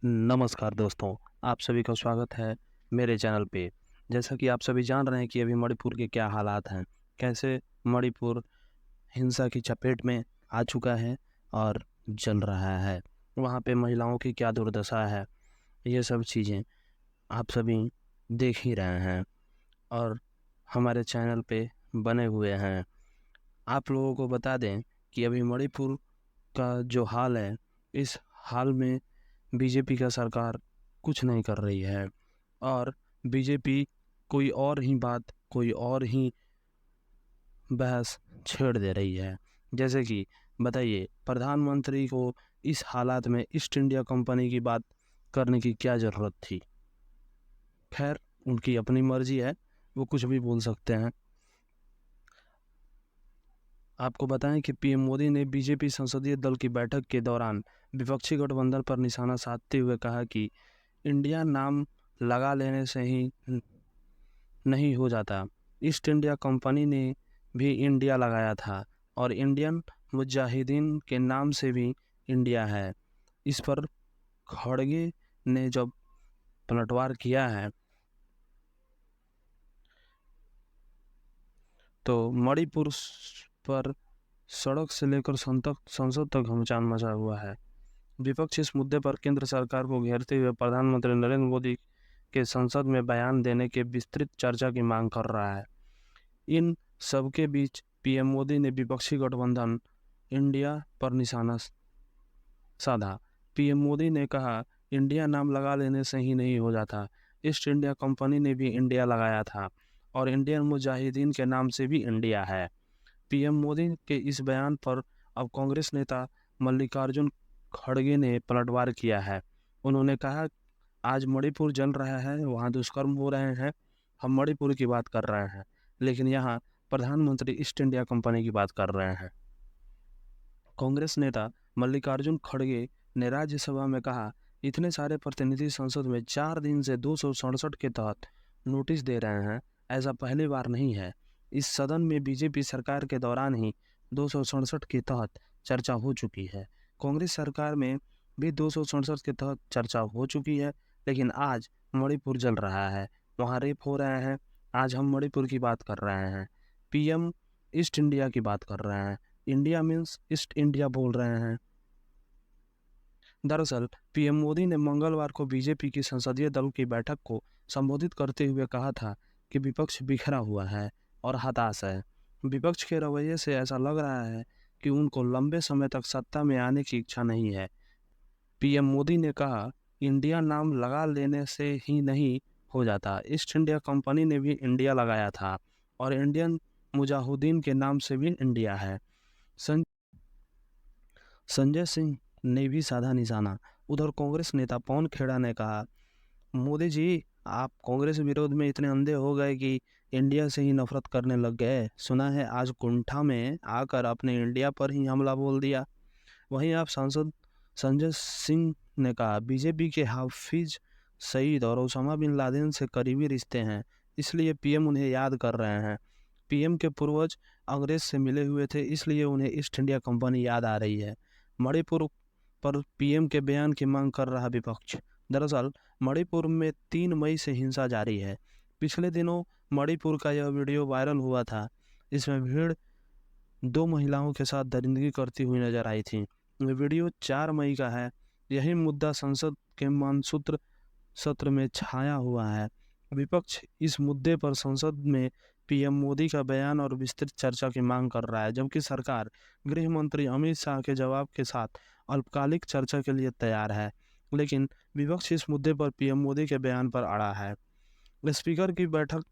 नमस्कार दोस्तों, आप सभी का स्वागत है मेरे चैनल पे। जैसा कि आप सभी जान रहे हैं कि अभी मणिपुर के क्या हालात हैं, कैसे मणिपुर हिंसा की चपेट में आ चुका है और जल रहा है। वहाँ पे महिलाओं की क्या दुर्दशा है, ये सब चीज़ें आप सभी देख ही रहे हैं और हमारे चैनल पे बने हुए हैं। आप लोगों को बता दें कि अभी मणिपुर का जो हाल है, इस हाल में बीजेपी का सरकार कुछ नहीं कर रही है और बीजेपी कोई और ही बात, कोई और ही बहस छेड़ दे रही है। जैसे कि बताइए, प्रधानमंत्री को इस हालात में ईस्ट इंडिया कंपनी की बात करने की क्या ज़रूरत थी? खैर, उनकी अपनी मर्जी है, वो कुछ भी बोल सकते हैं। आपको बताएं कि पीएम मोदी ने बीजेपी संसदीय दल की बैठक के दौरान विपक्षी गठबंधन पर निशाना साधते हुए कहा कि इंडिया नाम लगा लेने से ही नहीं हो जाता। ईस्ट इंडिया कंपनी ने भी इंडिया लगाया था और इंडियन मुजाहिदीन के नाम से भी इंडिया है। इस पर खड़गे ने जब पलटवार किया है तो मणिपुर पर सड़क से लेकर संसद तक घमासान मचा हुआ है। विपक्ष इस मुद्दे पर केंद्र सरकार को घेरते हुए प्रधानमंत्री नरेंद्र मोदी के संसद में बयान देने के विस्तृत चर्चा की मांग कर रहा है। इन सबके बीच पीएम मोदी ने विपक्षी गठबंधन इंडिया पर निशाना साधा। पीएम मोदी ने कहा, इंडिया नाम लगा लेने से ही नहीं हो जाता। ईस्ट इंडिया कंपनी ने भी इंडिया लगाया था और इंडियन मुजाहिदीन के नाम से भी इंडिया है। पीएम मोदी के इस बयान पर अब कांग्रेस नेता मल्लिकार्जुन खड़गे ने पलटवार किया है। उन्होंने कहा, आज मणिपुर जल रहा है, वहाँ दुष्कर्म हो रहे हैं, हम मणिपुर की बात कर रहे हैं, लेकिन यहाँ प्रधानमंत्री ईस्ट इंडिया कंपनी की बात कर रहे हैं। कांग्रेस नेता मल्लिकार्जुन खड़गे ने राज्यसभा में कहा, इतने सारे प्रतिनिधि संसद में 4 दिन से 267 के तहत नोटिस दे रहे हैं, ऐसा पहली बार नहीं है। इस सदन में बीजेपी सरकार के दौरान ही 267 के तहत चर्चा हो चुकी है। कांग्रेस सरकार में भी 267 के तहत चर्चा हो चुकी है, लेकिन आज मणिपुर जल रहा है, वहाँ रेप हो रहे हैं। आज हम मणिपुर की बात कर रहे हैं। पीएम ईस्ट इंडिया की बात कर रहे हैं। इंडिया मीन्स ईस्ट इंडिया बोल रहे हैं। दरअसल पीएम मोदी ने मंगलवार को बीजेपी की संसदीय दल की बैठक को संबोधित करते हुए कहा था कि विपक्ष बिखरा हुआ है और हताश है। विपक्ष के रवैये से ऐसा लग रहा है कि उनको लंबे समय तक सत्ता में आने की इच्छा नहीं है। पीएम मोदी ने कहा, इंडिया नाम लगा लेने से ही नहीं हो जाता। ईस्ट इंडिया कंपनी ने भी इंडिया लगाया था और इंडियन मुजाहिदीन के नाम से भी इंडिया है। संजय सिंह ने भी साधा निशाना। उधर कांग्रेस नेता पवन खेड़ा ने कहा, मोदी जी, आप कांग्रेस विरोध में इतने अंधे हो गए कि इंडिया से ही नफरत करने लग गए। सुना है आज कुंठा में आकर आपने इंडिया पर ही हमला बोल दिया। वहीं आप सांसद संजय सिंह ने कहा, बीजेपी के हाफिज सईद और ओसामा बिन लादेन से करीबी रिश्ते हैं, इसलिए पीएम उन्हें याद कर रहे हैं। पीएम के पूर्वज अंग्रेज से मिले हुए थे, इसलिए उन्हें ईस्ट इंडिया कंपनी याद आ रही है। मणिपुर पर पीएम के बयान की मांग कर रहा विपक्ष। दरअसल मणिपुर में 3 मई से हिंसा जारी है। पिछले दिनों मणिपुर का यह वीडियो वायरल हुआ था। इसमें भीड़ 2 महिलाओं के साथ दरिंदगी करती हुई नजर आई थी। ये वीडियो 4 मई का है। यही मुद्दा संसद के मानसूत्र सत्र में छाया हुआ है। विपक्ष इस मुद्दे पर संसद में पीएम मोदी का बयान और विस्तृत चर्चा की मांग कर रहा है, जबकि सरकार गृह मंत्री अमित शाह के जवाब के साथ अल्पकालिक चर्चा के लिए तैयार है। लेकिन विपक्ष इस मुद्दे पर पीएम मोदी के बयान पर अड़ा है। स्पीकर की बैठक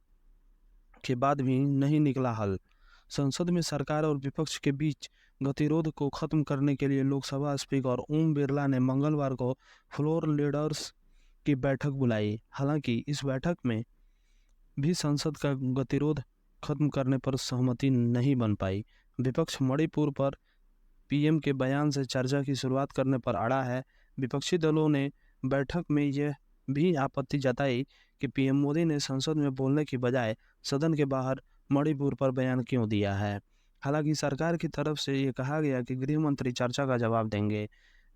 के बाद भी नहीं निकला हल। संसद में सरकार और विपक्ष के बीच गतिरोध को खत्म करने के लिए लोकसभा स्पीकर ओम बिरला ने मंगलवार को फ्लोर लीडर्स की बैठक बुलाई। हालांकि इस बैठक में भी संसद का गतिरोध खत्म करने पर सहमति नहीं बन पाई। विपक्ष मणिपुर पर पीएम के बयान से चर्चा की शुरुआत करने पर अड़ा है। विपक्षी दलों ने बैठक में यह भी आपत्ति जताई कि पीएम मोदी ने संसद में बोलने की बजाय सदन के बाहर मणिपुर पर बयान क्यों दिया है। हालांकि सरकार की तरफ से ये कहा गया कि गृह मंत्री चर्चा का जवाब देंगे।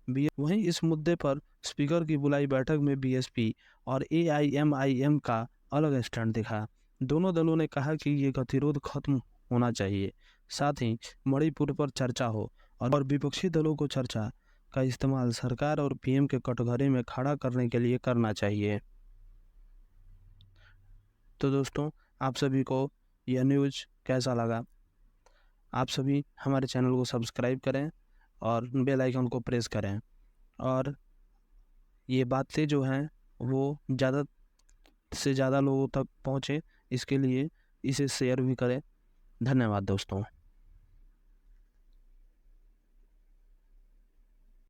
वहीं इस मुद्दे पर स्पीकर की बुलाई बैठक में बीएसपी और एआईएमआईएम का अलग स्टैंड दिखा। दोनों दलों ने कहा कि ये गतिरोध खत्म होना चाहिए, साथ ही मणिपुर पर चर्चा हो और विपक्षी दलों को चर्चा का इस्तेमाल सरकार और पीएम के कटघरे में खड़ा करने के लिए करना चाहिए। तो दोस्तों, आप सभी को यह न्यूज़ कैसा लगा? आप सभी हमारे चैनल को सब्सक्राइब करें और बेल आइकन को प्रेस करें, और ये बातें जो हैं वो ज़्यादा से ज़्यादा लोगों तक पहुँचे, इसके लिए इसे शेयर भी करें। धन्यवाद दोस्तों।